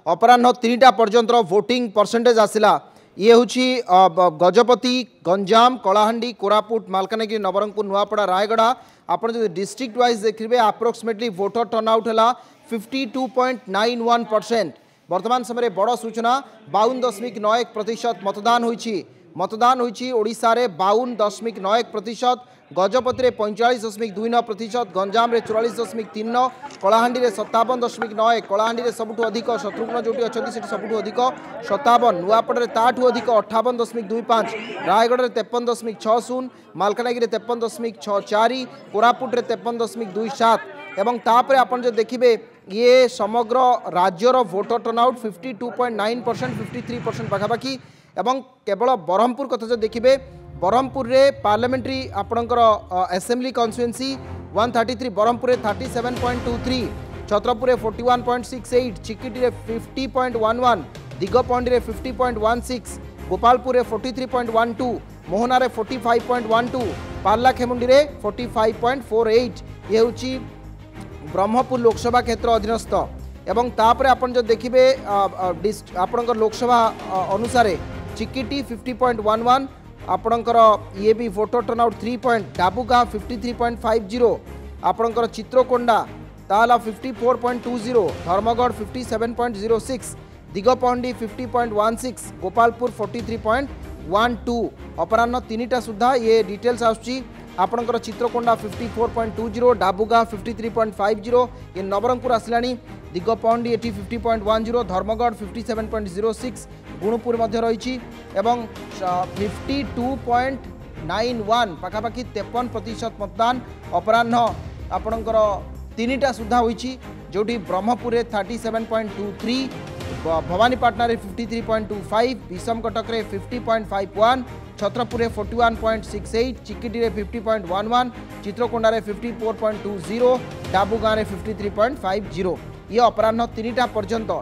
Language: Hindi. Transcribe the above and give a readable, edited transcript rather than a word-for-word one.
अपराह 3टा पर्यंत वोटिंग परसेंटेज आसला ये हूँ गजपति गंजाम कलाहांडी कोरापुट मालकानगिरी नवरंगपुर नुआपड़ा रायगढ़ आप डिस्ट्रिक्ट वाइज देखिए अप्रोक्सीमेटली वोटर टर्नआउट है 52.91%। वर्तमान समय बड़ सूचना 52.91% मतदान होइछि ओडिशा रे 52.91%, गजपति 45.29%, गंजाम 44.39, कलाहांडी 57.9, कलाहांडी सबुठु अधिक शत्रुघ्न जोटी अच्छा सबुठु अधिक 57, नुआपड़े ताठू अधिक 58.25, रायगढ़ 53.60, मालकानगिरी 53.64, कोरापुट 53.27 एवं तापर आपन जो देखिए ये समग्र राज्यर वोटर टर्नआउट 52.9% 53% पाखापाखि एवं केवल ब्रह्मपुर कथा जो देखिए ब्रह्मपुर रे पार्लियामेंट्री आपणकर असेंबली कन्स्टिट्युएंसी 133, ब्रह्मपुर 37.23, छत्रपुर 41.68, चिकिटी 50.11, दिगपंडी 50.16, गोपालपुर 43.12, मोहना 45.12, पार्लाखेमुंडी 45.48 ये हूँ ब्रह्मपुर लोकसभा क्षेत्र अधीनस्थ एवं तापर आपन जो देखिए आपणकर लोकसभा अनुसार चिकिटी 50.11, आपणकर ये भी वोटर टर्नआउट 3 डाबुगा 53.50, आपणकर चित्रकोंडा ताला 54.20, धर्मगढ़ 57.06, दिगपहंडी 50.16, गोपालपुर 43.12। अपराह 3टा सुधा ये डिटेल्स आसुची आपणकर चित्रकोंडा 54.20, डाबुगा 53.50, ये नवरंगपुर आसलानी, दिगपहंडी ये 50.10, धर्मगढ़ 57.06, गुणुपुर मध्य रही एवं 52.91 पाखापाखि 53% मतदान अपराह आपणकर 3टा सुधा होइछि जोटी ब्रह्मपुर 37.23, भवानीपाटना 53.25, विषमकटक 50.51, छत्रपुर 41.68, चिकिटी 50.11, चित्रकोंडा 54.20, डाबुगाँ 53.50 ये अपराह 3टा पर्यंत